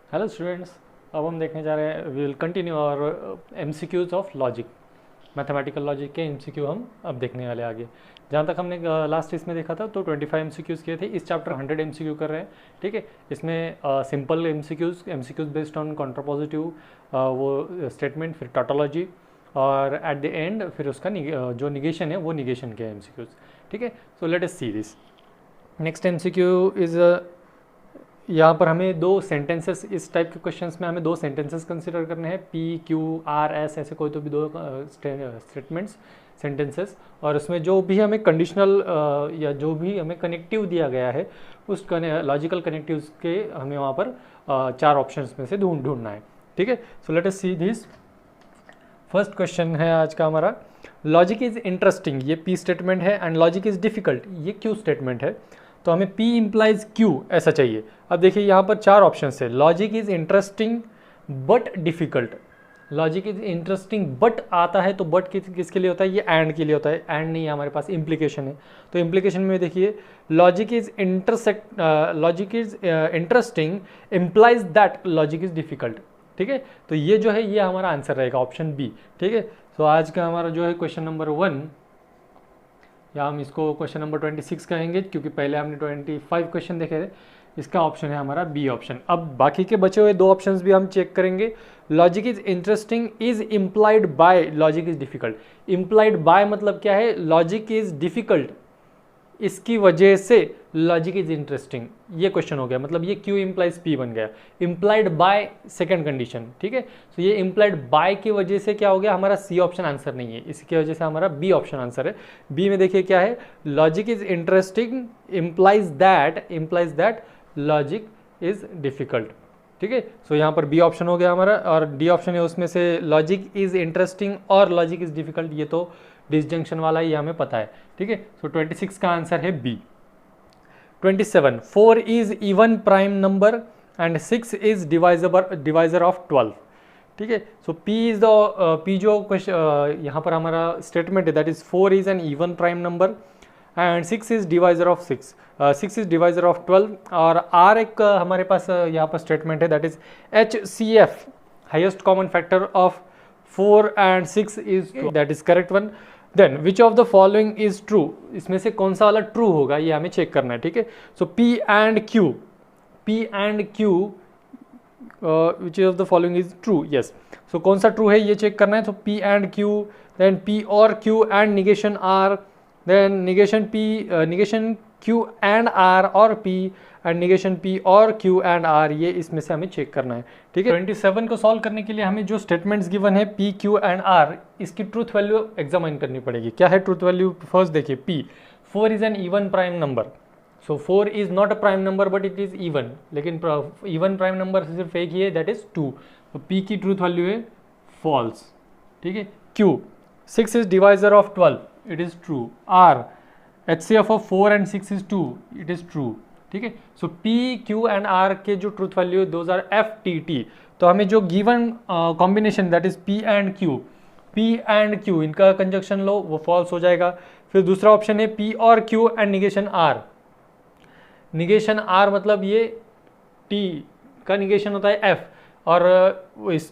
Hello students, अब हम देखने जा रहे हैं, वी विल कंटिन्यू और MCQs of logic. Mathematical logic के एमसीक्यू हम अब देखने वाले आगे। जहाँ तक हमने लास्ट इसमें देखा था तो 25 एमसीक्यूज़ किए थे। इस चैप्टर 100 एमसीक्यू कर रहे हैं। ठीक है, इसमें simple MCQs based on contrapositive वो स्टेटमेंट, फिर टोटोलॉजी और एट द एंड फिर उसका जो निगेशन है वो निगेशन के एमसीक्यूज़। ठीक है, so let us see this. Next MCQ is यहाँ पर हमें दो सेंटेंसेस, इस टाइप के क्वेश्चंस में हमें दो सेंटेंसेस कंसिडर करने हैं, पी क्यू आर एस, ऐसे कोई तो भी दो स्टेटमेंट्स सेंटेंसेस, और उसमें जो भी हमें कंडीशनल या जो भी हमें कनेक्टिव दिया गया है उस लॉजिकल कनेक्टिव्स के हमें वहाँ पर चार ऑप्शंस में से ढूंढना है। ठीक है, so let us see this. First question है आज का हमारा, लॉजिक इज इंटरेस्टिंग, ये पी स्टेटमेंट है, एंड लॉजिक इज डिफिकल्ट, ये क्यू स्टेटमेंट है। तो हमें P इम्प्लाइज Q ऐसा चाहिए। अब देखिए यहाँ पर चार ऑप्शन है, logic is interesting but difficult. Logic is interesting but आता है तो बट किसके लिए होता है, ये एंड के लिए होता है। एंड नहीं है हमारे पास, इम्प्लीकेशन है। तो इम्प्लीकेशन में देखिए, logic is interesting implies that logic is difficult. ठीक है, तो ये जो है ये हमारा आंसर रहेगा, ऑप्शन बी। ठीक है, तो आज का हमारा जो है क्वेश्चन नंबर 1, या हम इसको क्वेश्चन नंबर 26 कहेंगे क्योंकि पहले हमने 25 क्वेश्चन देखे थे। इसका ऑप्शन है हमारा बी ऑप्शन। अब बाकी के बचे हुए दो ऑप्शंस भी हम चेक करेंगे। Logic is interesting is implied by logic is difficult. Implied by मतलब क्या है, लॉजिक इज डिफिकल्ट, इसकी वजह से लॉजिक इज इंटरेस्टिंग, ये क्वेश्चन हो गया। मतलब ये क्यू इम्प्लाइज पी बन गया, इम्प्लाइड बाय सेकंड कंडीशन। ठीक है, तो ये इम्प्लाइड बाय की वजह से क्या हो गया, हमारा सी ऑप्शन आंसर नहीं है, इसकी वजह से हमारा बी ऑप्शन आंसर है। बी में देखिए क्या है, logic is interesting implies that logic is difficult. ठीक है, सो यहाँ पर बी ऑप्शन हो गया हमारा, और डी ऑप्शन है उसमें से लॉजिक इज इंटरेस्टिंग और लॉजिक इज डिफिकल्ट, ये तो डिसजंक्शन वाला ये हमें पता है। ठीक है, सो 26 का आंसर है B. 27, 4 is even prime number and 6 is divisor of 12। ठीक है, so P is the P जो क्वेश्चन यहाँ पर हमारा स्टेटमेंट है, that is 4 is an even prime number and 6 is divisor of 6 is divisor of 12, और are एक हमारे पास यहाँ पर स्टेटमेंट है, that is HCF, highest common factor of 4 and 6 is 2, that is correct one. Then which of the following is true, इसमें से कौन सा वाला ट्रू होगा ये हमें चेक करना है। ठीक है, so P and Q which of the following is true, yes. So कौन सा ट्रू है ये चेक करना है। तो P and Q, then P और Q and negation R, then negation Q and R और P एंड निगेशन P और Q एंड R, ये इसमें से हमें चेक करना है। ठीक है, 27 को सॉल्व करने के लिए हमें जो स्टेटमेंट्स गिवन है P Q एंड R, इसकी ट्रूथ वैल्यू एग्जामिन करनी पड़ेगी। क्या है ट्रूथ वैल्यू, फर्स्ट देखिए P, 4 is an even prime number, so 4 is not a prime number but it is even, लेकिन इवन प्राइम नंबर सिर्फ एक ही है, दैट इज 2, तो P की ट्रूथ वैल्यू है फॉल्स। ठीक है, Q, 6 is divisor of 12, it is true. R, HCF of 4 and 6 is 2, it is true. ठीक है, so P Q and R के जो truth value those are FTT। तो हमें जो given combination that is P and Q इनका conjunction लो, वो फॉल्स हो जाएगा। फिर दूसरा ऑप्शन है P और Q and negation R। Negation R मतलब ये T का निगेशन होता है F, और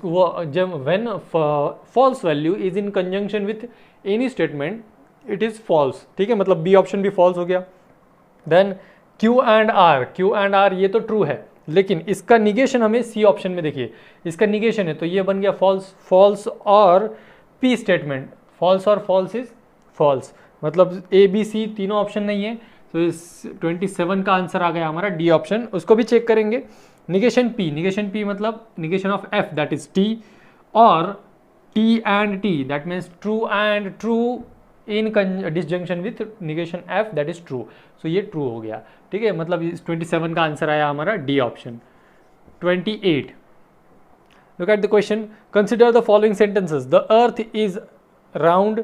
वो जब when false value is in conjunction with any statement it is false. ठीक है, मतलब बी ऑप्शन भी फॉल्स हो गया। देन Q एंड R ये तो ट्रू है, लेकिन इसका निगेशन हमें सी ऑप्शन में देखिए, इसका निगेशन है, तो ये बन गया फॉल्स और P स्टेटमेंट, फॉल्स और फॉल्स इज फॉल्स, मतलब A B C तीनों ऑप्शन नहीं है। तो इस 27 का आंसर आ गया हमारा डी ऑप्शन। उसको भी चेक करेंगे। निगेशन P मतलब negation of F, that is T, और T and T, that means true and true in disjunction with negation F, that is true. So ये ट्रू हो गया। ठीक है, मतलब इस 27 का आंसर आया हमारा D option. 28, look at the question, consider the following sentences, the earth is round,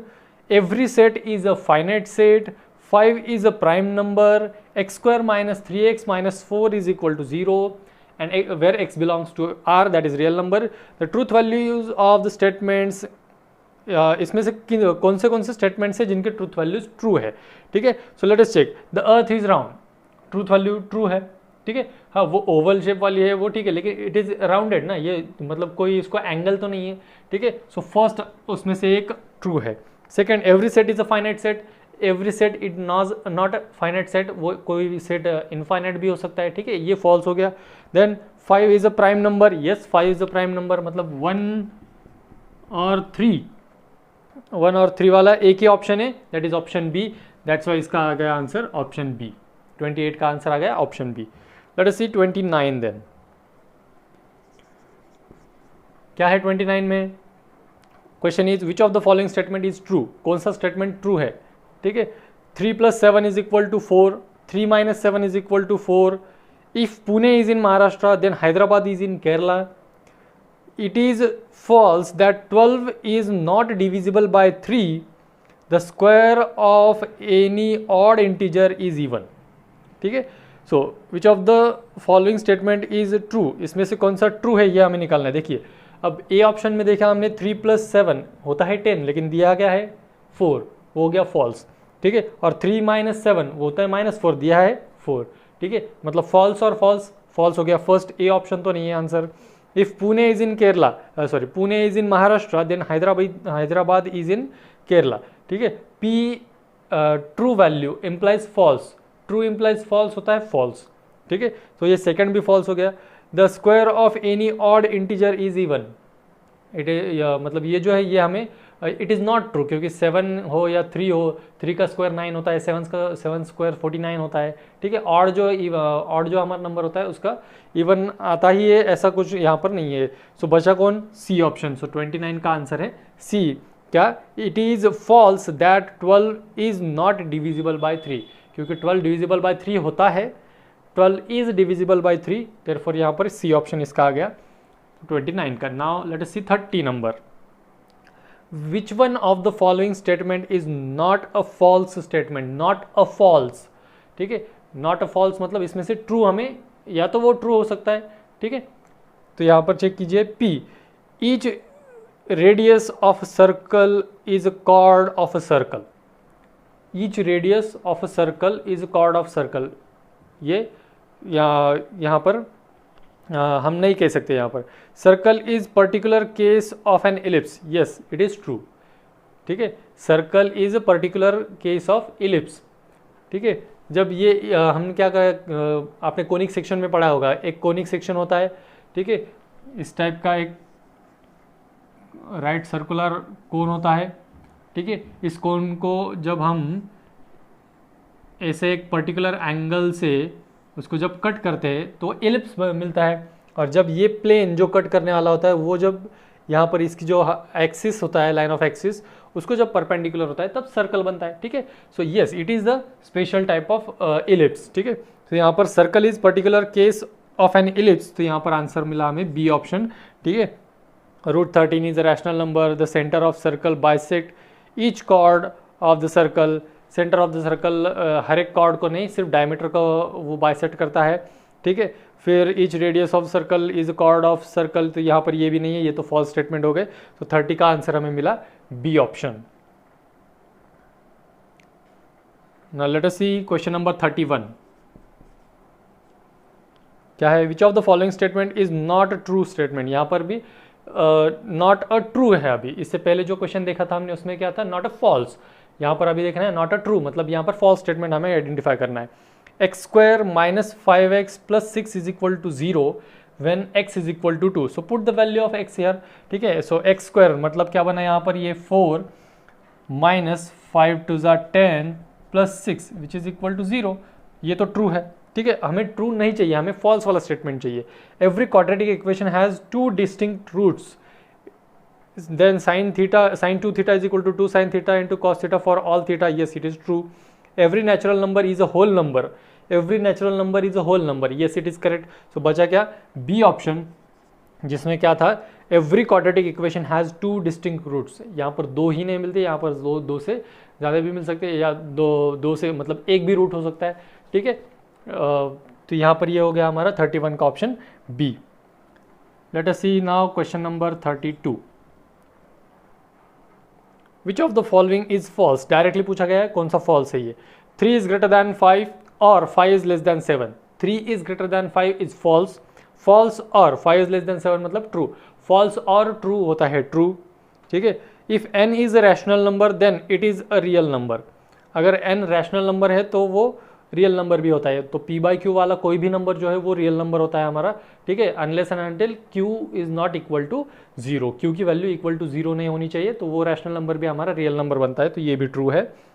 every set is a finite set, 5 is a prime number, x square minus 3x minus 4 is equal to 0, and where x belongs to R, that is real number. The truth values of the statements, इसमें से कौन से statements है जिनके truth values true है। ठीक है, so let us check. The earth is round, truth value true है। ठीक है। हाँ वो ओवल शेप वाली है वो ठीक है, लेकिन इट इज राउंडेड ना, ये मतलब कोई इसको एंगल तो नहीं है, ठीक है। सो फर्स्ट उसमें से एक ट्रू है। Second, every set is a finite set, every set it not finite set, वो कोई सेट इनफाइनाइट भी हो सकता है, ठीक है, ये फॉल्स हो गया। Then 5 is a prime number, yes 5 is a prime number, मतलब 1 और 3 वाला एक ही ऑप्शन है, that is option B, that's why इसका आ गया आंसर ऑप्शन बी। 28 का आंसर आ गया ऑप्शन बी। लेट अस सी 29 देन, क्या है 29 में? Question is which of the following statement is true, कौन सा स्टेटमेंट ट्रू है, ठीक है। 3 + 7 is equal to 4, 3 - 7 is equal to 4, if Pune is in Maharashtra then Hyderabad is in Kerala, it is false that 12 is not divisible by 3, the square of any odd integer is even, ठीक है। So which of the following statement is true, इसमें से कौन सा true है ये हमें निकालना है। देखिए अब ए ऑप्शन में देखा हमने 3 + 7 होता है 10, लेकिन दिया गया है 4, वो हो गया फॉल्स, ठीक है। और 3 - 7 वो होता है -4, दिया है 4, ठीक है, मतलब फॉल्स और फॉल्स, फॉल्स हो गया, फर्स्ट ए ऑप्शन तो नहीं है answer. If Pune is in Kerala, sorry Pune is in Maharashtra then Hyderabad is in Kerala, ठीक है। P true value implies false, true implies false होता है फॉल्स, ठीक है। तो ये सेकंड भी फॉल्स हो गया। The square of any odd integer is even, it मतलब ये जो है ये हमें इट इज़ नॉट ट्रू, क्योंकि 7 हो या 3 हो, 3 का स्क्वायर 9 होता है, 7 स्क्वायर 49 होता है, ठीक है। ऑड जो हमारा नंबर होता है उसका इवन आता ही है, ऐसा कुछ यहाँ पर नहीं है। सो बचा कौन? सी ऑप्शन। सो 29 का आंसर है सी। क्या? It is false that 12 is not divisible by 3, क्योंकि 12 डिविजिबल बाय 3 होता है, 12 इज़ डिविजिबल बाय 3, देयरफॉर यहाँ पर सी ऑप्शन इसका आ गया 29 का। Now let us see 30 number. Which one of the following statement is not a false statement, not a false, ठीक है। नॉट अ फॉल्स मतलब इसमें से ट्रू हमें या तो वो ट्रू हो सकता है, ठीक है। तो यहाँ पर चेक कीजिए, P each radius of circle is a cord of a circle, each radius of a circle is a cord of circle, ये यहाँ पर हम नहीं कह सकते। यहाँ पर circle is particular case of N ellipse, yes it is true, ठीक है। Circle is a particular case of ellipse, ठीक है। जब ये हम क्या करें, आपने कोनिक सेक्शन में पढ़ा होगा, एक कोनिक सेक्शन होता है, ठीक है, इस टाइप का एक राइट सर्कुलर कोन होता है, ठीक है। इस कोन को जब हम ऐसे एक पर्टिकुलर एंगल से उसको जब कट करते हैं तो एलिप्स मिलता है, और जब ये प्लेन जो कट करने वाला होता है वो जब यहाँ पर इसकी जो एक्सिस होता है, लाइन ऑफ एक्सिस, उसको जब परपेंडिकुलर होता है तब सर्कल बनता है, ठीक है। So yes it is the special type of ellipse, ठीक है। तो यहाँ पर circle is particular case of an ellipse, तो यहाँ पर आंसर मिला हमें बी ऑप्शन, ठीक है। √13 is a rational number, the centre of circle bisect each chord of the circle, centre of the circle हर एक कॉर्ड को नहीं, सिर्फ डायमीटर को वो बाइसेक्ट करता है, ठीक है। फिर each radius of circle is a cord of circle, तो यहाँ पर ये भी नहीं है, ये तो फॉल्स स्टेटमेंट हो गए। तो 30 का आंसर हमें मिला B option. Now let us see question number 31। क्या है? Which of the following statement is not a true statement, यहाँ पर भी नॉट अ ट्रू है। अभी इससे पहले जो क्वेश्चन देखा था हमने उसमें क्या था? Not a false. यहाँ पर अभी देखना है नॉट अ ट्रू, मतलब यहाँ पर फॉल्स स्टेटमेंट हमें आइडेंटिफाई करना है। x² - 5x + 6 is equal to 0 when x is equal to 2, so put the value of x here, ठीक है। सो x² मतलब क्या बना यहाँ पर? ये 4 - 5 × 10 + 6 विच इज इक्वल टू 0, ये तो ट्रू है, ठीक है। हमें ट्रू नहीं चाहिए, हमें फॉल्स वाला स्टेटमेंट चाहिए। Every quadratic equation has 2 distinct roots, then sin 2 theta is equal to 2 sin theta into cos theta for all theta, yes it is true. Every natural number is a whole number, every natural number is a whole number, yes it is correct. So बचा क्या? B option, जिसमें क्या था? Every quadratic equation has 2 distinct roots, यहाँ पर 2 ही नहीं मिलते, यहाँ पर दो से ज़्यादा भी मिल सकते हैं, या दो से मतलब एक भी रूट हो सकता है, ठीक है। तो यहाँ पर ये हो गया हमारा 31 का option B. Let us see now question number 32। Which of the following is false, directly पूछा गया है, कौन सा फॉल्स है ये? 3 इज ग्रेटर दैन 5 और 5 is less than 7, 3 is greater than 5 is false, false और 5 इज लेस देन 7 मतलब ट्रू, फॉल्स और ट्रू होता है ट्रू, ठीक है। If n is a rational number then it is a real number, अगर n rational number है तो वो रियल नंबर भी होता है, तो p बाई क्यू वाला कोई भी नंबर जो है वो रियल नंबर होता है हमारा, ठीक है, unless and until q is not equal to 0, q की वैल्यू इक्वल टू 0 नहीं होनी चाहिए, तो वो रैशनल नंबर भी हमारा रियल नंबर बनता है, तो ये भी ट्रू है।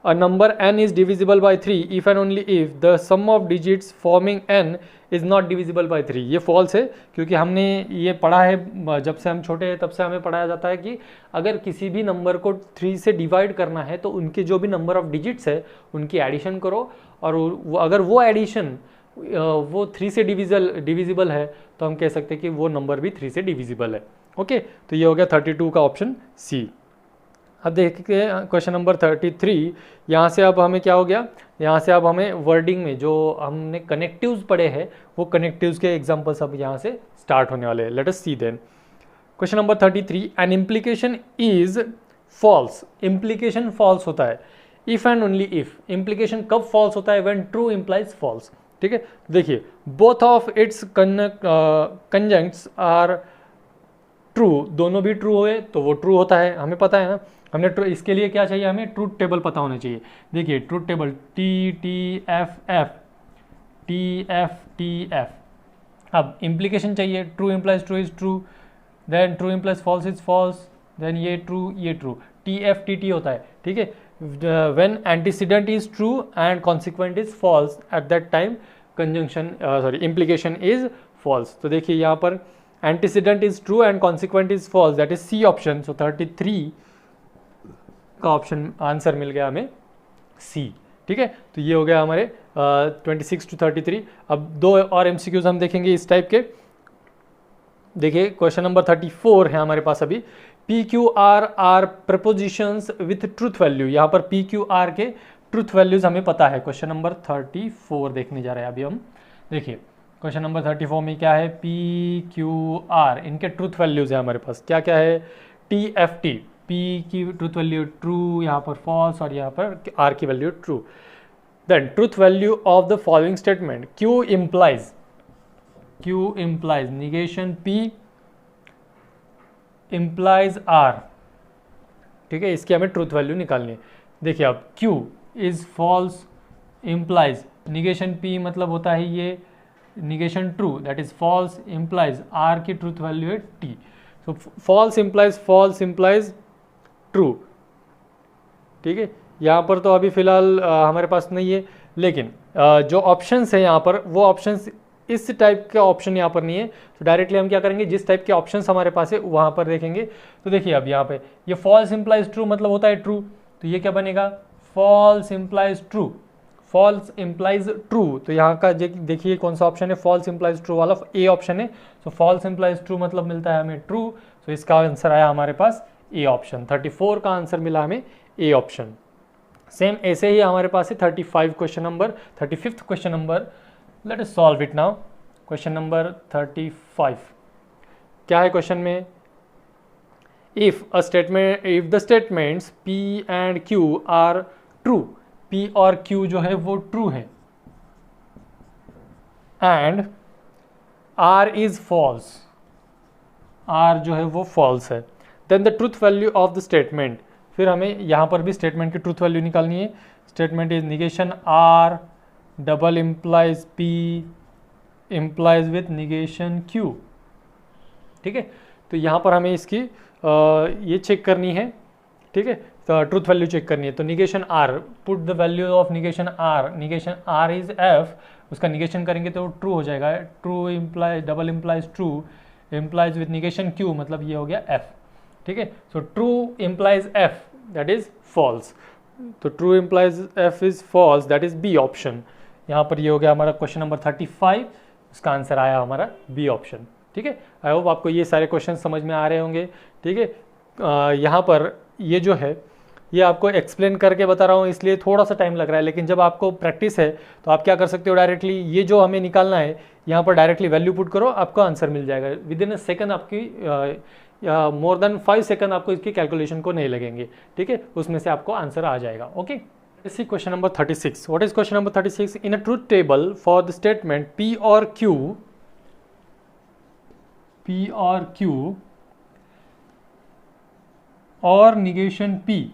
A number n is divisible by 3 if and only if the sum of digits forming n is not divisible by 3, ये फॉल्स है, क्योंकि हमने ये पढ़ा है जब से हम छोटे हैं तब से हमें पढ़ाया जाता है कि अगर किसी भी नंबर को 3 से डिवाइड करना है तो उनके जो भी नंबर ऑफ डिजिट्स है उनकी एडिशन करो, और अगर वो एडिशन वो 3 से डिविजिबल है तो हम कह सकते हैं कि वो नंबर भी 3 से डिविजिबल है। ओके, तो ये हो गया 32 का ऑप्शन सी। अब देखिए क्वेश्चन नंबर 33, यहाँ से अब हमें क्या हो गया, यहाँ से अब हमें वर्डिंग में जो हमने कनेक्टिव्स पढ़े हैं वो कनेक्टिव्स के एग्जांपल्स अब यहाँ से स्टार्ट होने वाले हैं। Let us see then question number 33, an implication is false, implication false होता है if and only if, implication कब फॉल्स होता है, व्हेन ट्रू इम्प्लाइज फॉल्स, ठीक है। देखिए both of its conjuncts are true, दोनों भी ट्रू हुए तो वो ट्रू होता है, हमें पता है ना, हमने इसके लिए क्या चाहिए, हमें ट्रूथ टेबल पता होना चाहिए। देखिए truth table T T F F T F T F, अब इम्प्लीकेशन चाहिए, true implies true is true, then true implies false is false, then ये true, T F T T होता है, ठीक है। When antecedent is true and consequent is false at that time conjunction implication is false. तो देखिए यहाँ पर antecedent is true and consequent is false, that is C option. सो 33 का option answer मिल गया हमें सी, ठीक है। तो ये हो गया हमारे 26 to 33। अब दो और एमसीक्यूज हम देखेंगे इस टाइप के। देखिए क्वेश्चन नंबर 34 है हमारे पास अभी, P Q R are propositions with truth value, यहाँ पर पी क्यू आर के ट्रूथ वैल्यूज हमें पता है। क्वेश्चन नंबर 34 देखने जा रहे हैं अभी हम। देखिए क्वेश्चन नंबर 34 में क्या है, पी क्यू आर इनके ट्रूथ वैल्यूज है हमारे पास, क्या क्या है, टी एफ टी, पी की ट्रूथ वैल्यू ट्रू, यहाँ पर फॉल्स और यहाँ पर आर की value true. Then truth value of the following statement, Q implies negation P implies R, ठीक है, इसकी हमें ट्रूथ वैल्यू निकालनी है। देखिए अब Q is false implies negation P मतलब होता है ये negation true, that is false implies R की ट्रूथ वैल्यू है T. So false implies true, ठीक है। यहाँ पर तो अभी फिलहाल हमारे पास नहीं है, लेकिन जो ऑप्शंस है यहाँ पर वो ऑप्शंस इस टाइप का ऑप्शन यहाँ पर नहीं है, तो डायरेक्टली हम क्या करेंगे, जिस टाइप के ऑप्शंस हमारे पास है वहाँ पर देखेंगे। तो देखिए अब यहाँ पे ये फॉल्स इम्प्लाइज ट्रू मतलब होता है ट्रू, तो ये क्या बनेगा, false implies true, false implies true. तो यहाँ का देखिए कौन सा ऑप्शन है, फॉल्स इम्प्लाइज ट्रू वाला ए ऑप्शन है। सो फॉल्स इम्प्लाइज ट्रू मतलब मिलता है हमें ट्रू, तो इसका आंसर आया हमारे पास ए ऑप्शन। 34 का आंसर मिला हमें ए ऑप्शन। सेम ऐसे ही हमारे पास है 35 question number, 35th question number, let us solve it now. Question number 35 क्या है क्वेश्चन में, if the statements P and Q are true, P और Q जो है वो ट्रू है, and R is false, R जो है वो फॉल्स है, then the truth value of the statement, फिर हमें यहाँ पर भी स्टेटमेंट की ट्रूथ वैल्यू निकालनी है। Statement is negation R double implies P implies with negation Q, ठीक है। तो यहाँ पर हमें इसकी ये चेक करनी है, ठीक है, तो ट्रूथ वैल्यू चेक करनी है। तो negation R, put the value of negation R is F, उसका निगेशन करेंगे तो ट्रू हो जाएगा, true implies double implies true implies with negation Q मतलब ये हो गया F, ठीक है। So true implies F that is false, तो true implies F is false, that is B option. यहाँ पर ये हो गया हमारा क्वेश्चन नंबर 35, उसका आंसर आया हमारा बी ऑप्शन, ठीक है। आई होप आपको ये सारे क्वेश्चन समझ में आ रहे होंगे, ठीक है। यहाँ पर ये जो है ये आपको एक्सप्लेन करके बता रहा हूँ इसलिए थोड़ा सा टाइम लग रहा है, लेकिन जब आपको प्रैक्टिस है तो आप क्या कर सकते हो, डायरेक्टली ये जो हमें निकालना है यहाँ पर डायरेक्टली वैल्यू पुट करो, आपको आंसर मिल जाएगा विद इन अ सेकंड, आपकी मोर देन 5 सेकंड आपको इसकी कैलकुलेशन को नहीं लगेंगे, ठीक है, उसमें से आपको आंसर आ जाएगा। Okay, Let's see question number 36. What is question number 36? In a truth table for the statement P or Q or negation P,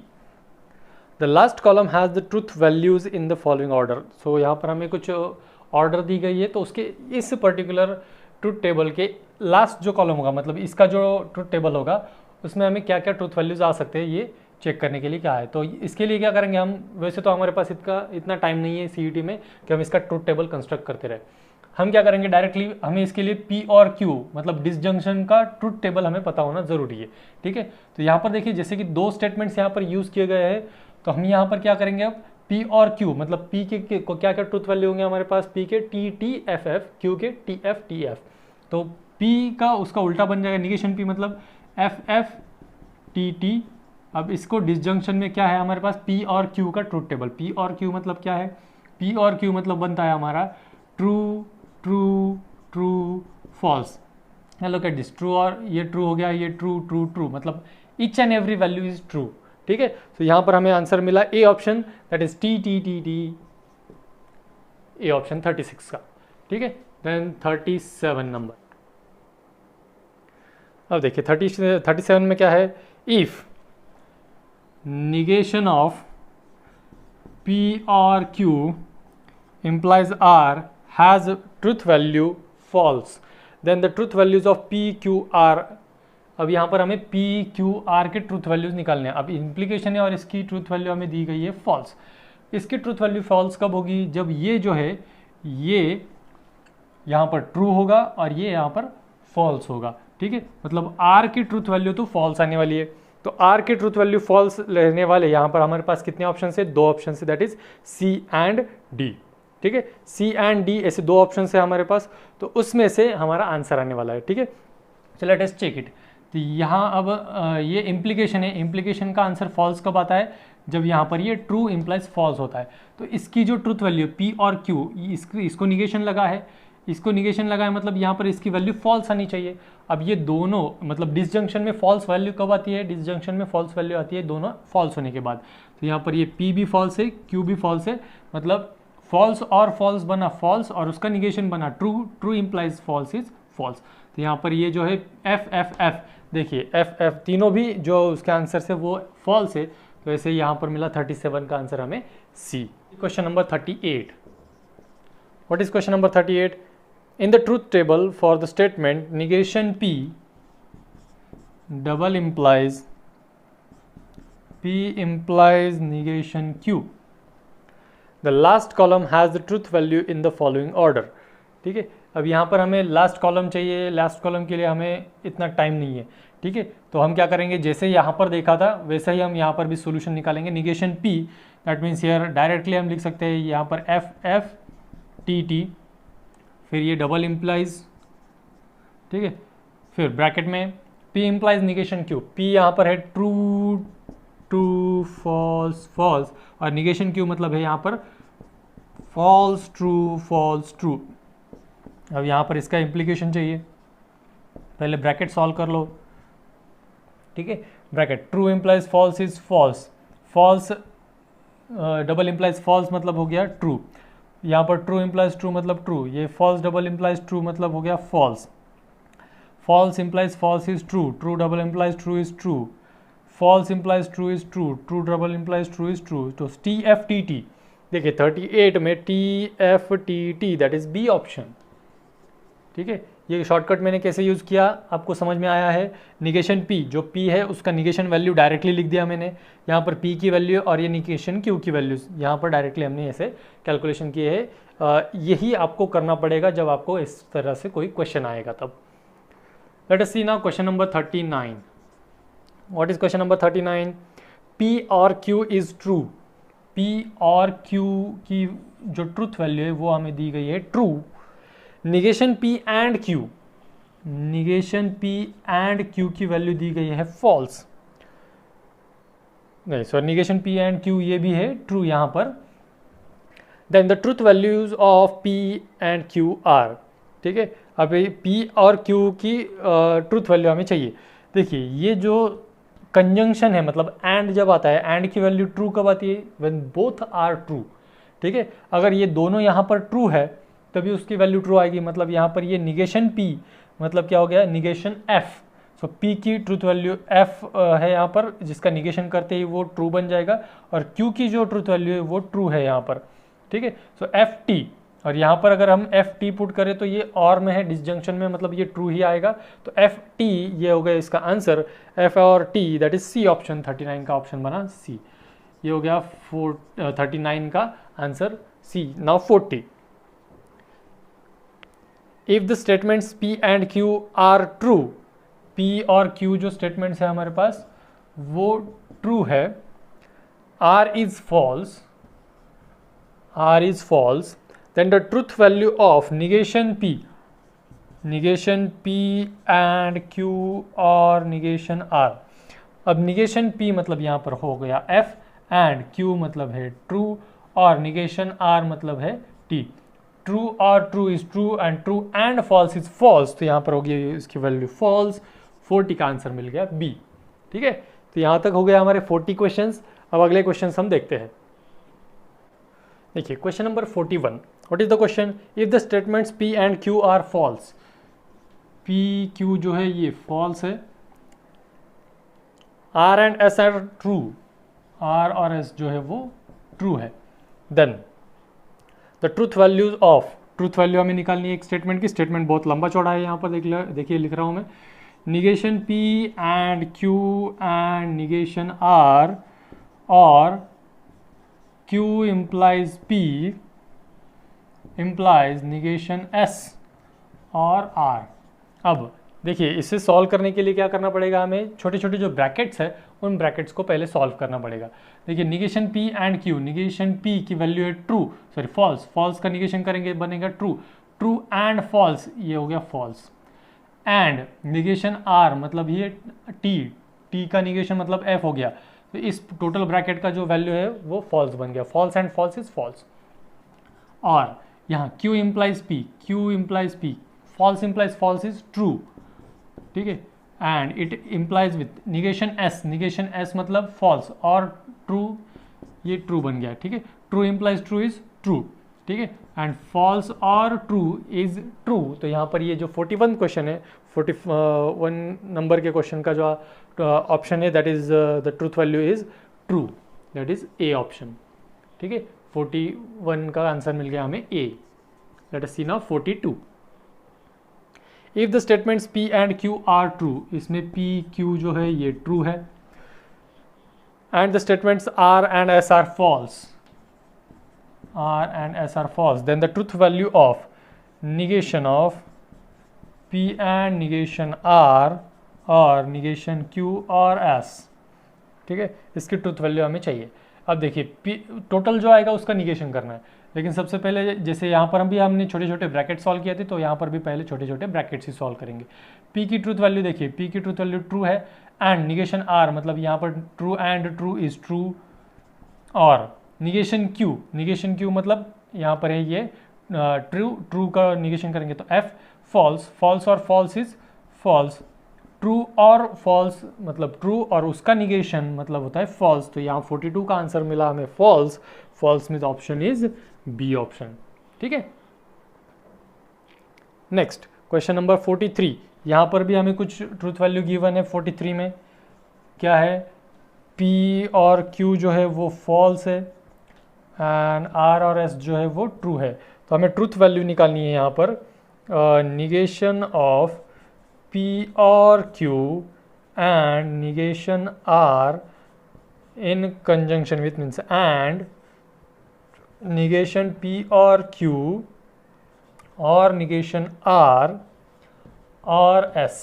the last column has the truth values in the following order. So यहाँ पर हमें कुछ order दी गई है, तो उसके इस particular truth table के लास्ट जो कॉलम होगा, मतलब इसका जो ट्रूथ टेबल होगा उसमें हमें क्या क्या ट्रूथ वैल्यूज आ सकते हैं ये चेक करने के लिए क्या है। तो इसके लिए क्या करेंगे हम, वैसे तो हमारे पास इतना टाइम नहीं है सीईटी में कि हम इसका ट्रूथ टेबल कंस्ट्रक्ट करते रहे। हम क्या करेंगे, डायरेक्टली हमें इसके लिए P और Q मतलब डिसजंक्शन का ट्रूथ टेबल हमें पता होना जरूरी है, ठीक है। तो यहाँ पर देखिए जैसे कि दो स्टेटमेंट्स यहाँ पर यूज किए गए हैं, तो हम यहाँ पर क्या करेंगे अब P और Q मतलब P के क्या क्या ट्रूथ वैल्यू होंगे हमारे पास, P के TTFF, Q के TFTF। तो P का उसका उल्टा बन जाएगा निगेशन P मतलब FFTT। अब इसको डिसजंक्शन में क्या है हमारे पास, P और Q का ट्रूथ टेबल। P और Q मतलब क्या है, P और Q मतलब बनता है हमारा true true true false. Look at this, true और ये ट्रू हो गया, ये ट्रू ट्रू ट्रू, मतलब each and every value is true, ठीक है। तो यहाँ पर हमें आंसर मिला A option, that is T, A option 36 का, ठीक है। देन 37 नंबर, अब देखिए 37 में क्या है, if negation of P or Q implies R has truth value false, then the truth values of P, Q, R। अब यहाँ पर हमें P, Q, R के ट्रूथ वैल्यूज निकालने हैं। अब इम्प्लीकेशन है और इसकी ट्रूथ वैल्यू हमें दी गई है फॉल्स। इसकी ट्रूथ वैल्यू फॉल्स कब होगी, जब ये जो है ये यहाँ पर ट्रू होगा और ये यहाँ पर फॉल्स होगा, ठीक है। मतलब R की ट्रूथ वैल्यू तो फॉल्स आने वाली है, तो R की ट्रूथ वैल्यू फॉल्स लेने वाले यहाँ पर हमारे पास कितने ऑप्शन है, दो ऑप्शन है, that is C and D, ठीक है। C एंड D ऐसे दो ऑप्शन है हमारे पास, तो उसमें से हमारा आंसर आने वाला है, ठीक है। चलो लेट अस चेक इट। तो यहाँ अब ये इम्प्लीकेशन है, इम्प्लीकेशन का आंसर फॉल्स कब आता है, जब यहाँ पर ये ट्रू इम्प्लाइज फॉल्स होता है। तो इसकी जो ट्रूथ वैल्यू P और Q, इसको निगेशन लगा है, इसको निगेशन लगा है, मतलब यहाँ पर इसकी वैल्यू फॉल्स आनी चाहिए। अब ये दोनों मतलब डिसजंक्शन में फॉल्स वैल्यू कब आती है, डिसजंक्शन में फॉल्स वैल्यू आती है दोनों फॉल्स होने के बाद। तो यहाँ पर ये P भी फॉल्स है, Q भी फॉल्स है, मतलब फॉल्स और फॉल्स बना फॉल्स और उसका निगेशन बना true, true implies false is false. तो यहाँ पर ये जो है FFF, देखिए FF तीनों भी जो उसके आंसर से वो फॉल्स है, तो ऐसे यहाँ पर मिला 37 का आंसर हमें C। Question number 38, what is question number 38? In the truth table for the statement negation P double implies P implies negation Q, the last column has the truth value in the following order, ठीक है। अब यहाँ पर हमें last column चाहिए, last column के लिए हमें इतना टाइम नहीं है, ठीक है। तो हम क्या करेंगे, जैसे यहाँ पर देखा था वैसे ही हम यहाँ पर भी सोल्यूशन निकालेंगे। Negation P, that means here directly हम लिख सकते हैं यहाँ पर FFTT, फिर ये डबल इम्प्लाइज, ठीक है, फिर ब्रैकेट में P implies negation Q। P यहाँ पर है ट्रू ट्रू फॉल्स फॉल्स, और निगेशन Q मतलब है यहाँ पर फॉल्स ट्रू फॉल्स ट्रू। अब यहाँ पर इसका इम्प्लीकेशन चाहिए, पहले ब्रैकेट सॉल्व कर लो, ठीक है। Bracket true implies false is false, false double implies false मतलब हो गया ट्रू, यहाँ पर ट्रू इम्प्लाइज ट्रू मतलब ट्रू, ये फॉल्स डबल इम्प्लाइज ट्रू मतलब हो गया false, false implies false is true, true double implies true is true, false implies true is true, true double implies true is true. तो TFTT, देखिए 38 में TFTT that is B option, ठीक है। ये shortcut मैंने कैसे यूज़ किया आपको समझ में आया है। निगेशन P, जो P है उसका निगेशन वैल्यू डायरेक्टली लिख दिया मैंने यहाँ पर, P की वैल्यू और ये निगेशन Q की वैल्यूज यहाँ पर डायरेक्टली हमने ऐसे कैलकुलेशन किए हैं। यही आपको करना पड़ेगा जब आपको इस तरह से कोई क्वेश्चन आएगा तब। Let us see now question number 39। What is question number 39? P और Q इज ट्रू, P और Q की जो ट्रूथ वैल्यू है वो हमें दी गई है true. Negation P and Q, negation P and Q की वैल्यू दी गई है फॉल्स, नहीं sorry, negation P and Q ये भी है ट्रू यहाँ पर। Then the truth values of P and Q are, ठीक है। अब P और Q की ट्रूथ वैल्यू हमें चाहिए। देखिए ये जो कंजंक्शन है, मतलब एंड जब आता है, एंड की वैल्यू ट्रू कब आती है, व्हेन बोथ आर ट्रू। ठीक है, अगर ये दोनों यहाँ पर ट्रू है तभी उसकी वैल्यू ट्रू आएगी। मतलब यहाँ पर ये निगेशन P मतलब क्या हो गया, निगेशन F। सो P की ट्रूथ वैल्यू F है यहाँ पर, जिसका निगेशन करते ही वो ट्रू बन जाएगा, और Q की जो ट्रूथ वैल्यू है वो ट्रू है यहाँ पर। ठीक है, सो FT, और यहाँ पर अगर हम FT पुट करें तो ये और में है, डिसजंक्शन में, मतलब ये ट्रू ही आएगा। तो FT ये हो गया इसका आंसर, F और T that is C option, 39 का ऑप्शन बना C। ये हो गया 39 का answer C। Now 40, if the statements P and Q are true, P और Q जो स्टेटमेंट्स है हमारे पास वो ट्रू है, R is false, R is false, then the truth value of negation P and Q और negation R। अब negation P मतलब यहाँ पर हो गया F, and Q मतलब है true, और negation R मतलब है T। true और true is true and true and false is false, तो यहाँ पर होगी इसकी वैल्यू false। 40 का आंसर मिल गया B। ठीक है, तो यहाँ तक हो गया हमारे 40 क्वेश्चंस। अब अगले क्वेश्चंस हम देखते हैं। देखिए question number 41, what is the question, if the statements P and Q are false, P Q जो है ये फॉल्स है, R and S are true, R और S जो है वो ट्रू है, then the truth values of, truth value हमें निकालनी है एक स्टेटमेंट की। स्टेटमेंट बहुत लंबा चौड़ा है, यहाँ पर देखिए लिख रहा हूँ मैं, negation P and Q and negation R और Q implies P implies negation S और R। अब देखिए इसे सॉल्व करने के लिए क्या करना पड़ेगा, हमें छोटे छोटे जो ब्रैकेट्स है उन ब्रैकेट्स को पहले सॉल्व करना पड़ेगा। देखिए negation P and Q, negation P की वैल्यू है ट्रू, सॉरी फॉल्स, फॉल्स का निगेशन करेंगे बनेगा ट्रू, ट्रू एंड फॉल्स, ये हो गया फॉल्स, एंड निगेशन R मतलब ये T का निगेशन मतलब F हो गया, तो इस टोटल ब्रैकेट का जो वैल्यू है वो फॉल्स बन गया, false and false is false. और यहाँ Q implies P, Q implies P, false implies false is true. ठीक है, and it implies with negation S, negation S मतलब फॉल्स और ट्रू, ये ट्रू बन गया। ठीक है, true implies true is true. ठीक है, एंड फॉल्स और ट्रू इज ट्रू। तो यहाँ पर ये जो 41 क्वेश्चन है, 41 नंबर के क्वेश्चन का जो ऑप्शन है that is the truth value is true, that is A option. ठीक है, 41 का आंसर मिल गया हमें A. Let us see now 42, if the statements P and Q are true, इसमें P Q जो है ये ट्रू है, and the statements R and S are false, R and S are false, then the truth value of negation of P and negation R और negation Q और S, ठीक है, इसकी ट्रूथ वैल्यू हमें चाहिए। अब देखिए टोटल जो आएगा उसका निगेशन करना है, लेकिन सबसे पहले जैसे यहाँ पर हमने छोटे छोटे ब्रैकेट सॉल्व किए थे, तो यहाँ पर भी पहले छोटे छोटे ब्रैकेट्स ही सॉल्व करेंगे। P की ट्रूथ वैल्यू देखिए, P की ट्रूथ वैल्यू ट्रू है, एंड निगेशन R मतलब यहाँ पर true and true is true, और निगेशन Q मतलब यहाँ पर है ये ट्रू का निगेशन करेंगे तो F, फॉल्स और फॉल्स इज फॉल्स, ट्रू और फॉल्स मतलब ट्रू और उसका निगेशन मतलब होता है फॉल्स। तो यहाँ 42 का आंसर मिला हमें false means option is B option. ठीक है, नेक्स्ट क्वेश्चन नंबर 43, यहाँ पर भी हमें कुछ ट्रूथ वैल्यू गिवन है। 43 में क्या है, P और Q जो है वो फॉल्स है, एंड R और S जो है वो ट्रू है। तो हमें ट्रूथ वैल्यू निकालनी है यहाँ पर, निगेशन ऑफ P और Q and negation R in conjunction with means and negation P और Q और निगेशन R और S।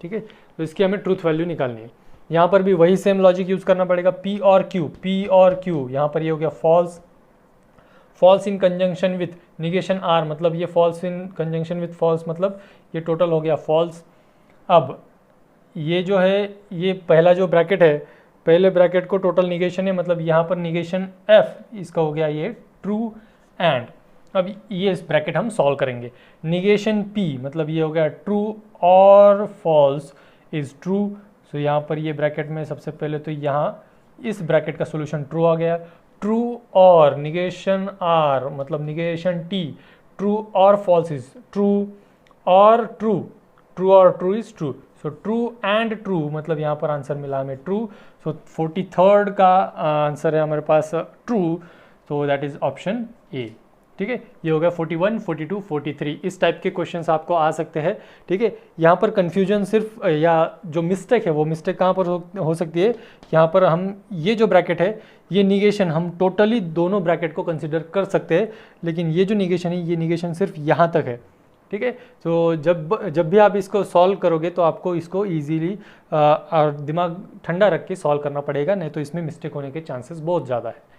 ठीक है, तो इसकी हमें ट्रूथ वैल्यू निकालनी है। यहाँ पर भी वही सेम लॉजिक यूज करना पड़ेगा, P और Q, यहाँ पर ये हो गया false in conjunction with negation R मतलब ये false in conjunction with false मतलब ये टोटल हो गया फॉल्स। अब ये जो है ये पहला जो ब्रैकेट है, पहले ब्रैकेट को टोटल निगेशन है मतलब यहाँ पर निगेशन F, इसका हो गया ये ट्रू एंड। अब ये इस ब्रैकेट हम सॉल्व करेंगे, निगेशन P मतलब ये हो गया ट्रू और फॉल्स इज ट्रू, सो यहाँ पर ये ब्रैकेट में सबसे पहले तो यहाँ इस ब्रैकेट का सोल्यूशन ट्रू आ गया, ट्रू और निगेशन आर मतलब निगेशन टी, ट्रू और फॉल्स इज ट्रू और ट्रू, ट्रू और true is true, so true and true मतलब यहाँ पर आंसर मिला हमें ट्रू, सो 43rd का आंसर है हमारे पास true, so that is option A. ठीक है, ये हो गया 41, 42, 43 इस टाइप के क्वेश्चंस आपको आ सकते हैं। ठीक है, यहाँ पर कंफ्यूजन सिर्फ या जो मिस्टेक है वो मिस्टेक कहाँ पर हो सकती है, यहाँ पर हम ये जो ब्रैकेट है ये निगेशन हम टोटली दोनों ब्रैकेट को कंसिडर कर सकते हैं, लेकिन ये जो निगेशन है ये निगेशन सिर्फ यहाँ तक है। ठीक है, तो जब भी आप इसको सॉल्व करोगे तो आपको इसको ईजीली और दिमाग ठंडा रख के सॉल्व करना पड़ेगा, नहीं तो इसमें मिस्टेक होने के चांसेस बहुत ज़्यादा है।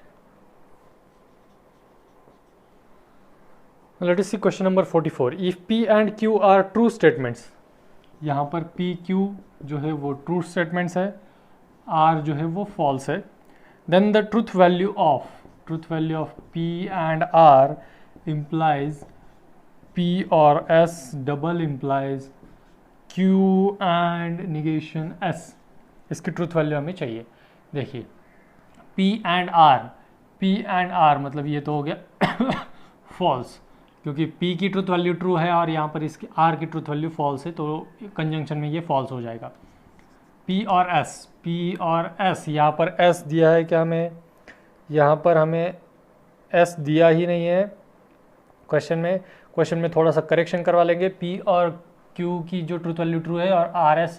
Let us see question number 44। If P and Q are true statements, यहाँ पर P Q जो है वो ट्रू स्टेटमेंट्स है, R जो है वो फॉल्स है, then the truth value of P and R implies P और S double implies Q and negation S। इसकी ट्रूथ वैल्यू हमें चाहिए। देखिए P एंड R मतलब ये तो हो गया फॉल्स, क्योंकि P की ट्रूथ वैल्यू ट्रू है और यहाँ पर इसकी R की ट्रूथ वैल्यू फॉल्स है, तो कंजंक्शन में ये फॉल्स हो जाएगा। P और S यहाँ पर S दिया है क्या हमें, यहाँ पर हमें S दिया ही नहीं है क्वेश्चन में थोड़ा सा करेक्शन करवा लेंगे। P और Q की जो ट्रूथ वैल्यू ट्रू है और RS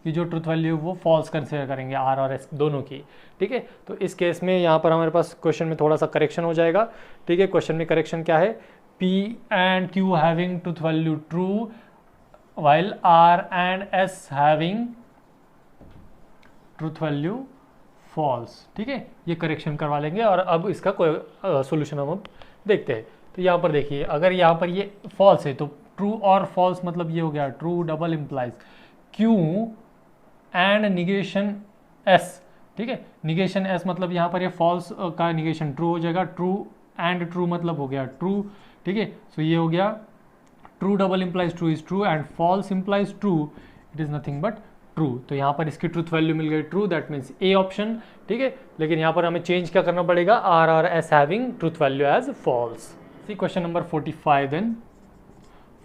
की जो ट्रूथ वैल्यू वो फॉल्स कंसिडर करेंगे, R और S दोनों की। ठीक है, तो इस केस में यहाँ पर हमारे पास क्वेश्चन में थोड़ा सा करेक्शन हो जाएगा। ठीक है, क्वेश्चन में करेक्शन क्या है, P and Q having truth value true while R and S having truth value false। ठीक है, ये करेक्शन करवा लेंगे और अब इसका कोई सॉल्यूशन हम देखते हैं। तो यहाँ पर देखिए, अगर यहाँ पर ये फॉल्स है तो ट्रू और फॉल्स मतलब ये हो गया true double implies Q and negation S। ठीक है, निगेशन S मतलब यहाँ पर ये फॉल्स का निगेशन ट्रू हो जाएगा, ट्रू एंड ट्रू मतलब हो गया ट्रू। ठीक है, सो ये हो गया true double implies true is true and false implies true, it is nothing but true. तो यहाँ पर इसकी ट्रूथ वैल्यू मिल गई true, that means A option. ठीक है, लेकिन यहाँ पर हमें चेंज क्या करना पड़ेगा, आर और S having truth value as false. See question number 45। Then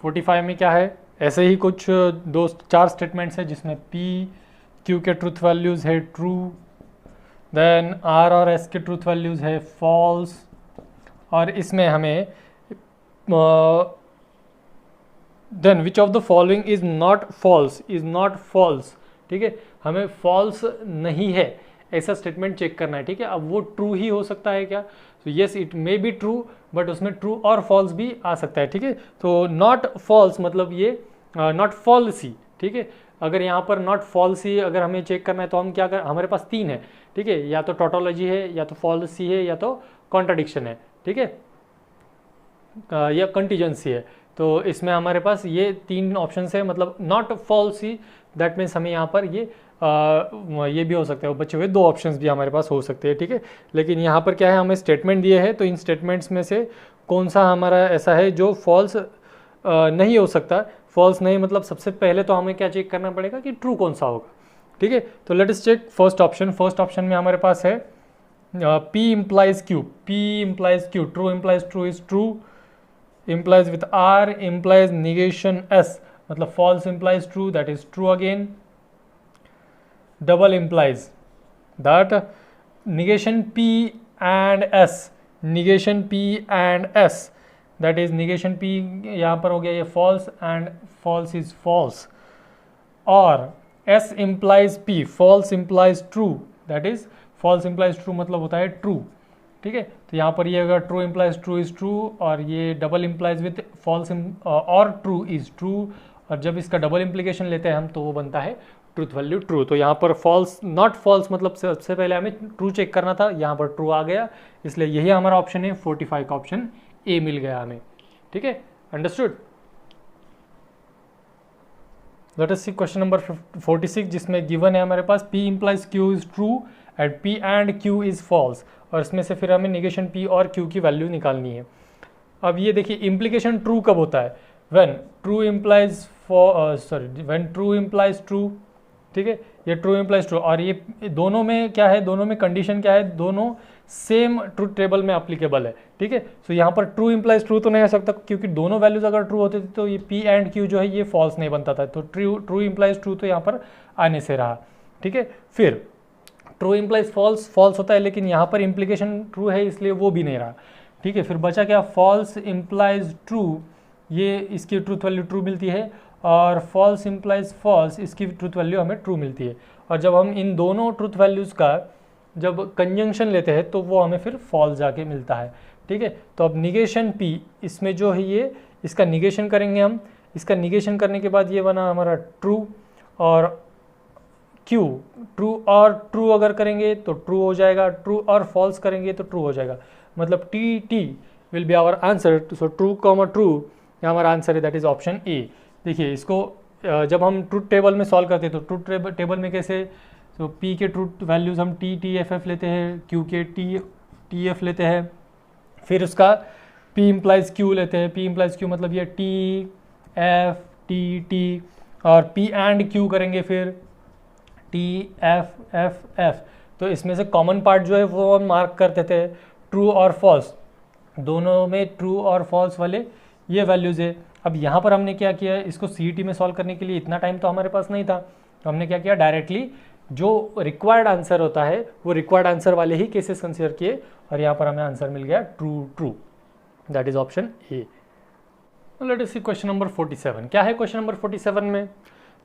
45 में क्या है, ऐसे ही कुछ चार स्टेटमेंट्स है जिसमें P Q के ट्रूथ वैल्यूज है ट्रू, देन R और S के ट्रूथ वैल्यूज है फॉल्स, और इसमें हमें then which of the following is not false. ठीक है, हमें फॉल्स नहीं है ऐसा स्टेटमेंट चेक करना है। ठीक है, अब वो ट्रू ही हो सकता है क्या, तो yes it may be true, but उसमें ट्रू और फॉल्स भी आ सकता है। ठीक है, तो नॉट फॉल्स मतलब ये नॉट फॉल्सी। ठीक है, अगर यहाँ पर नॉट फॉल्सी अगर हमें चेक करना है तो हम क्या कर, हमारे पास तीन है। ठीक है, या तो टोटोलॉजी है, या तो फॉल्सी है, या तो कॉन्ट्राडिक्शन है। ठीक है, या कंटीजेंसी है। तो इसमें हमारे पास ये तीन ऑप्शन है, मतलब नॉट फॉल्सी दैट मीन्स हमें यहाँ पर ये भी हो सकता है, बचे हुए दो ऑप्शंस भी हमारे पास हो सकते हैं। ठीक है, लेकिन यहाँ पर क्या है, हमें स्टेटमेंट दिए हैं, तो इन स्टेटमेंट्स में से कौन सा हमारा ऐसा है जो फॉल्स नहीं हो सकता। फॉल्स नहीं मतलब सबसे पहले तो हमें क्या चेक करना पड़ेगा कि ट्रू कौन सा होगा। ठीक है, तो let us check first option में हमारे पास है P implies Q, true implies true is true, implies with R implies negation S, मतलब false implies true, that is true again, double implies that negation P and S, that is negation P यहाँ पर हो गया ये false and false is false, और S implies P, false implies true, that is false implies true मतलब होता है true। ठीक है, तो यहाँ पर ये अगर true implies true is true, और ये डबल इम्प्लाइज विथ फॉल्स और ट्रू इज ट्रू, और जब इसका डबल इम्प्लीकेशन लेते हैं हम तो वो बनता है ट्रूथ वैल्यू ट्रू। तो यहाँ पर फॉल्स नॉट फॉल्स मतलब सबसे पहले हमें ट्रू चेक करना था, यहाँ पर ट्रू आ गया, इसलिए यही हमारा ऑप्शन है 45 का ऑप्शन ए मिल गया हमें। ठीक है, understood. Late us see question number 46 जिसमें गिवन है हमारे पास P implies Q is true and P and Q is false, और इसमें से फिर हमें निगेशन P और Q की वैल्यू निकालनी है। अब ये देखिए इम्प्लीकेशन ट्रू कब होता है, when true implies true, ठीक है, ये ट्रू इम्प्लाइज ट्रू, और ये दोनों में क्या है, दोनों में कंडीशन क्या है, दोनों सेम ट्रूथ टेबल में एप्लीकेबल है। ठीक है, सो यहाँ पर ट्रू इम्प्लाइज ट्रू तो नहीं आ सकता, क्योंकि दोनों वैल्यूज अगर ट्रू होते थे तो ये पी एंड क्यू जो है ये फॉल्स नहीं बनता था, तो ट्रू इम्प्लाइज ट्रू तो यहाँ पर आने से रहा। ठीक है, फिर ट्रू इम्प्लाइज फॉल्स, फॉल्स होता है लेकिन यहाँ पर इम्प्लीकेशन ट्रू है इसलिए वो भी नहीं रहा। ठीक है, फिर बचा क्या, फॉल्स इम्प्लाइज ट्रू, ये इसकी ट्रूथ वैल्यू ट्रू मिलती है, और फॉल्स इम्प्लाइज फॉल्स, इसकी ट्रूथ वैल्यू हमें ट्रू मिलती है। और जब हम इन दोनों ट्रूथ वैल्यूज़ का जब कंजंक्शन लेते हैं तो वो हमें फिर फॉल्स जाके मिलता है। ठीक है, तो अब निगेशन पी, इसमें जो है ये इसका निगेशन करेंगे हम, इसका निगेशन करने के बाद ये बना हमारा ट्रू, और क्यू ट्रू और ट्रू अगर करेंगे तो ट्रू हो जाएगा, ट्रू और फॉल्स करेंगे तो ट्रू हो जाएगा, मतलब T T will be our answer. So true comma true हमारा आंसर है, दैट इज ऑप्शन ए। देखिए इसको जब हम ट्रूथ टेबल में सॉल्व करते हैं तो ट्रूथ टेबल में कैसे, तो पी के ट्रूथ वैल्यूज हम टी टी एफ एफ लेते हैं, क्यू के टी टी एफ लेते हैं, फिर उसका पी इम्प्लाइज क्यू लेते हैं, पी इम्प्लाइज क्यू मतलब ये टी एफ टी टी, और पी एंड क्यू करेंगे फिर टी एफ एफ एफ। तो इसमें से कॉमन पार्ट जो है वो हम मार्क करते थे, ट्रू और फॉल्स, दोनों में ट्रू और फॉल्स वाले ये वैल्यूज़ है। अब यहाँ पर हमने क्या किया, इसको सीईटी में सॉल्व करने के लिए इतना टाइम तो हमारे पास नहीं था, तो हमने क्या किया, डायरेक्टली जो रिक्वायर्ड आंसर होता है वो रिक्वायर्ड आंसर वाले ही केसेस कंसीडर किए, और यहाँ पर हमें आंसर मिल गया true true, that is option A. Let us see question number 47। क्या है क्वेश्चन नंबर 47 में,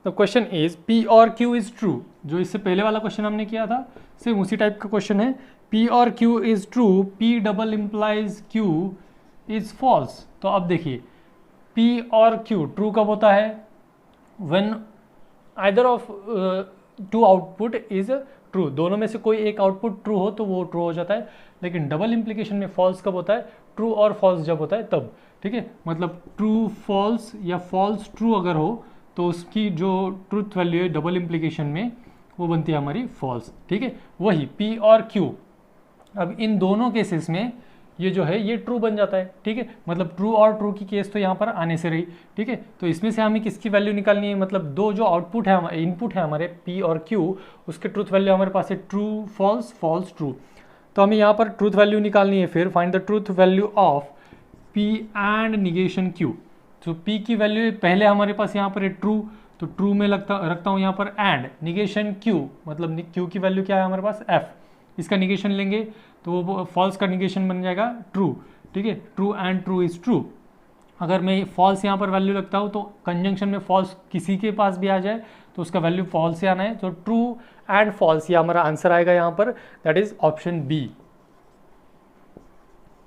द क्वेश्चन इज पी और क्यू इज ट्रू। जो इससे पहले वाला क्वेश्चन हमने किया था सेम उसी टाइप का क्वेश्चन है, पी और Q is true, P double implies Q is false. तो अब देखिए पी और क्यू ट्रू कब होता है, when either of two output is true, दोनों में से कोई एक आउटपुट ट्रू हो तो वो ट्रू हो जाता है। लेकिन डबल इम्प्लीकेशन में फॉल्स कब होता है, ट्रू और फॉल्स जब होता है तब। ठीक है, मतलब ट्रू फॉल्स या फॉल्स ट्रू अगर हो तो उसकी जो ट्रूथ वैल्यू है डबल इम्प्लीकेशन में वो बनती है हमारी फॉल्स। ठीक है, वही पी और क्यू, अब इन दोनों केसेस में ये जो है ये ट्रू बन जाता है। ठीक है, मतलब ट्रू और ट्रू की केस तो यहाँ पर आने से रही। ठीक है, तो इसमें से हमें किसकी वैल्यू निकालनी है, मतलब दो जो आउटपुट है इनपुट है हमारे पी और क्यू, उसके ट्रूथ वैल्यू हमारे पास है ट्रू फॉल्स फॉल्स ट्रू। तो हमें यहाँ पर ट्रूथ वैल्यू निकालनी है, फिर find the truth value of P and negation Q. तो पी की वैल्यू पहले हमारे पास यहाँ पर है ट्रू, तो ट्रू में रखता हूँ यहाँ पर एंड निगेशन क्यू, मतलब क्यू की वैल्यू क्या है हमारे पास एफ, इसका निगेशन लेंगे तो वो फॉल्स का निगेशन बन जाएगा ट्रू। ठीक है, true and true is true. अगर मैं फॉल्स यहाँ पर वैल्यू लगता हूँ तो कंजंक्शन में फॉल्स किसी के पास भी आ जाए तो उसका वैल्यू फॉल्स से आना है, तो ट्रू एंड फॉल्स ये हमारा आंसर आएगा यहाँ पर, दैट इज ऑप्शन बी।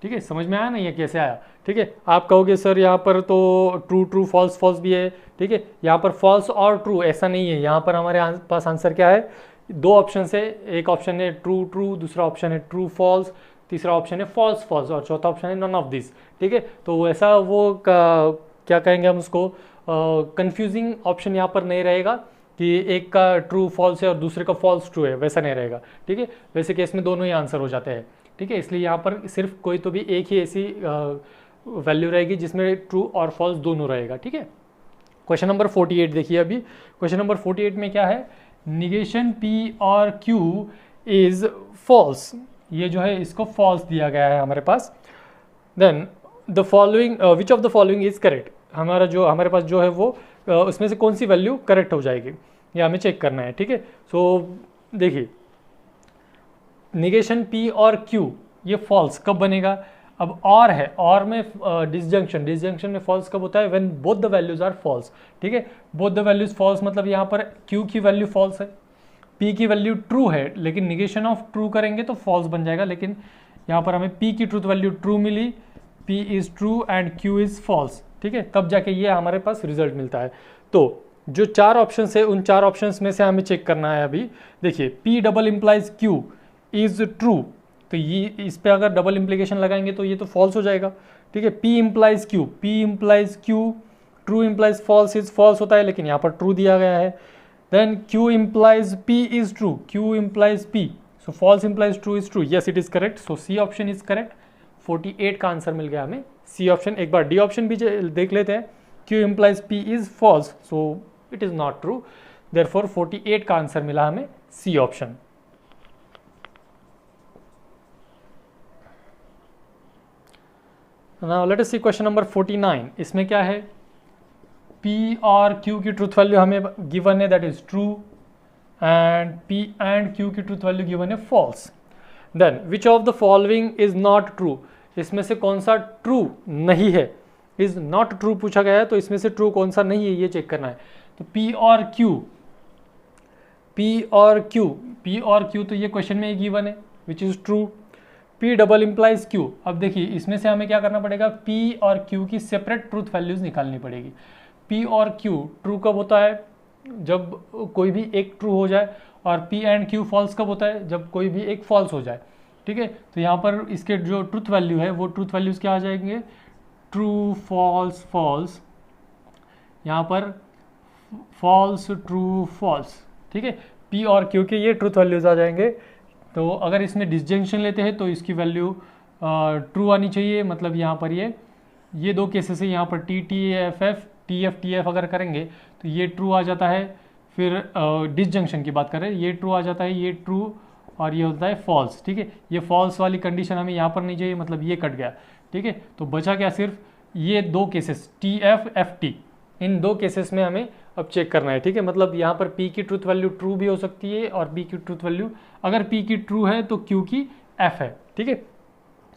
ठीक है, समझ में आया ना ये कैसे आया। ठीक है, आप कहोगे सर यहाँ पर तो ट्रू ट्रू फॉल्स फॉल्स भी है। ठीक है, यहाँ पर फॉल्स और ट्रू ऐसा नहीं है, यहाँ पर हमारे पास आंसर क्या है, दो ऑप्शन है, एक ऑप्शन है ट्रू ट्रू, दूसरा ऑप्शन है ट्रू फॉल्स, तीसरा ऑप्शन है फॉल्स फॉल्स, और चौथा ऑप्शन है नन ऑफ दिस। ठीक है, तो ऐसा वो क्या कहेंगे हम उसको, कंफ्यूजिंग ऑप्शन यहाँ पर नहीं रहेगा कि एक का ट्रू फॉल्स है और दूसरे का फॉल्स ट्रू है, वैसा नहीं रहेगा। ठीक है, वैसे केस में दोनों ही आंसर हो जाते हैं। ठीक है, इसलिए यहाँ पर सिर्फ कोई तो भी एक ही ऐसी वैल्यू रहेगी जिसमें ट्रू और फॉल्स दोनों रहेगा। ठीक है, क्वेश्चन नंबर 48 देखिए। अभी क्वेश्चन नंबर 48 में क्या है, निगेशन पी और क्यू इज फॉल्स, ये जो है इसको फॉल्स दिया गया है हमारे पास। Then the following which of the following is correct, हमारे पास जो है वो उसमें से कौन सी वैल्यू करेक्ट हो जाएगी ये हमें चेक करना है। ठीक है, सो देखिए निगेशन पी और क्यू ये फॉल्स कब बनेगा, अब और है, और में डिसजंक्शन में फॉल्स कब होता है, when both the values are false. ठीक है, बोथ द वैल्यूज फॉल्स मतलब यहाँ पर क्यू की वैल्यू फॉल्स है, पी की वैल्यू ट्रू है, लेकिन निगेशन ऑफ ट्रू करेंगे तो फॉल्स बन जाएगा। लेकिन यहाँ पर हमें पी की ट्रूथ वैल्यू ट्रू मिली, P is true and Q is false. ठीक है, तब जाके ये हमारे पास रिजल्ट मिलता है। तो जो चार ऑप्शन है उन चार ऑप्शन में से हमें चेक करना है। अभी देखिए P double implies Q is true, तो ये इस पे अगर डबल इम्प्लीकेशन लगाएंगे तो ये तो फॉल्स हो जाएगा। ठीक है, P implies Q true implies false is false होता है, लेकिन यहाँ पर ट्रू दिया गया है। Then Q implies P is true, Q implies P, so false implies true is true, yes it is correct, so C option is correct. 48 का answer मिल गया हमें सी ऑप्शन। एक बार डी ऑप्शन भी देख लेते हैं, Q implies P is false, so it is not true. Therefore 48 का आंसर मिला हमें C option. Now let us see question number 49। इसमें क्या है, P और Q की ट्रूथ वैल्यू हमें गिवन है that is true and P and Q की ट्रूथ वैल्यू गिवन है false. Then which of the following is not true, इसमें से कौन सा ट्रू नहीं है, इज नॉट ट्रू पूछा गया है, तो इसमें से ट्रू कौन सा नहीं है ये चेक करना है। तो P और Q तो ये क्वेश्चन में गिवन है which is true. P double implies Q, अब देखिए इसमें से हमें क्या करना पड़ेगा, P और Q की सेपरेट ट्रूथ वैल्यूज निकालनी पड़ेगी। P और Q ट्रू कब होता है, जब कोई भी एक ट्रू हो जाए, और P एंड Q फॉल्स कब होता है, जब कोई भी एक फॉल्स हो जाए। ठीक है, तो यहाँ पर इसके जो ट्रूथ वैल्यू है वो ट्रूथ वैल्यूज क्या आ जाएंगे, ट्रू फॉल्स फॉल्स, यहाँ पर फॉल्स ट्रू फॉल्स। ठीक है, P और Q के ये ट्रूथ वैल्यूज आ जाएंगे। तो अगर इसमें डिसजंक्शन लेते हैं तो इसकी वैल्यू ट्रू आनी चाहिए, मतलब यहाँ पर ये दो केसेस है, यहाँ पर TF अगर करेंगे तो ये ट्रू आ जाता है। फिर डिसजंक्शन की बात करें, ये ट्रू आ जाता है, ये ट्रू और ये होता है फॉल्स। ठीक है, ये फॉल्स वाली कंडीशन हमें यहाँ पर नहीं चाहिए, मतलब ये कट गया। ठीक है, तो बचा क्या, सिर्फ ये दो केसेस TF इन दो केसेस में हमें अब चेक करना है। ठीक है, मतलब यहाँ पर P की ट्रूथ वैल्यू ट्रू भी हो सकती है और P की ट्रूथ वैल्यू, अगर P की ट्रू है तो Q की F है। ठीक है,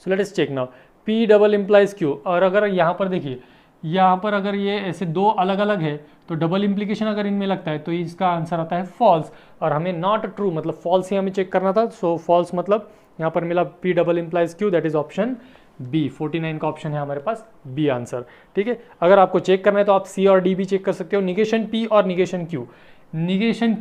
so let us check now, P double implies Q, और अगर यहाँ पर देखिए, यहाँ पर अगर ये ऐसे दो अलग अलग है तो डबल इम्प्लीकेशन अगर इनमें लगता है तो इसका आंसर आता है फॉल्स, और हमें नॉट ट्रू मतलब फॉल्स ही हमें चेक करना था। सो फॉल्स मतलब यहाँ पर मिला P double implies Q, that is option B. 49 का ऑप्शन है हमारे पास बी आंसर। ठीक है, अगर आपको चेक करना है तो आप सी और डी भी चेक कर सकते हो, निगेशन P और निगेशन Q। निगेशन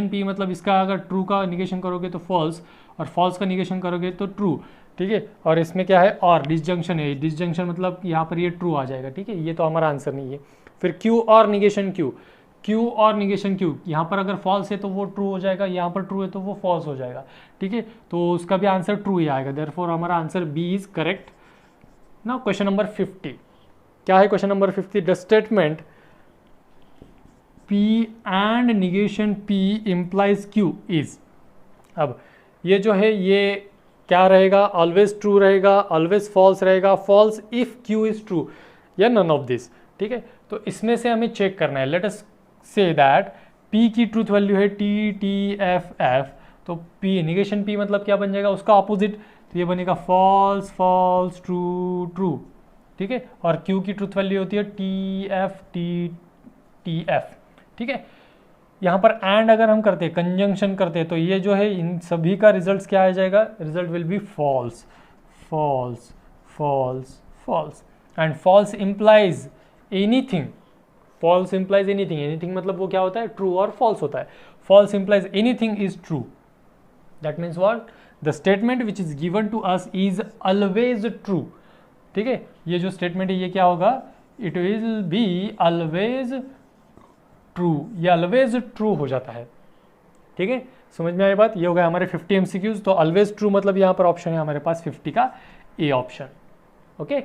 P मतलब इसका अगर ट्रू का निगेशन करोगे तो फॉल्स, और फॉल्स का निगेशन करोगे तो ट्रू। ठीक है, और इसमें क्या है, और डिसजंक्शन है, डिसजंक्शन मतलब यहाँ पर ये ट्रू आ जाएगा। ठीक है, ये तो हमारा आंसर नहीं है। फिर Q और निगेशन Q, यहाँ पर अगर फॉल्स है तो वो ट्रू हो जाएगा, यहाँ पर ट्रू है तो वो फॉल्स हो जाएगा। ठीक है, तो उसका भी आंसर ट्रू ही आएगा, देयरफॉर हमारा answer B is correct. Now question number 50, क्या है question number 50, the statement P and negation P implies Q is. अब ये जो है ये क्या रहेगा, ऑलवेज ट्रू रहेगा, ऑलवेज फॉल्स रहेगा, false if Q is true, या नन ऑफ दिस। ठीक है, तो इसमें से हमें चेक करना है। Let us say that P की ट्रूथ वैल्यू है TF, तो P निगेशन P मतलब क्या बन जाएगा, उसका ऑपोजिट, तो ये बनेगा फॉल्स फॉल्स ट्रू ट्रू। ठीक है, और Q की ट्रूथ वैल्यू होती है TF। ठीक है, यहाँ पर एंड अगर हम करते हैं, कंजंक्शन करते हैं, तो ये जो है इन सभी का रिजल्ट क्या आ जाएगा, result will be false false false false, and false implies anything. False implies anything मतलब वो क्या होता है, ट्रू और फॉल्स होता है। False implies anything is true, that means what, the statement which is given to us is always true. ठीक है, ये जो स्टेटमेंट है ये क्या होगा, it will be always true, ये ऑलवेज ट्रू हो जाता है। ठीक है, समझ में आई बात, ये हो गया हमारे 50 MCQs। तो ऑलवेज ट्रू मतलब यहाँ पर ऑप्शन है हमारे पास 50 का ए ऑप्शन। ओके।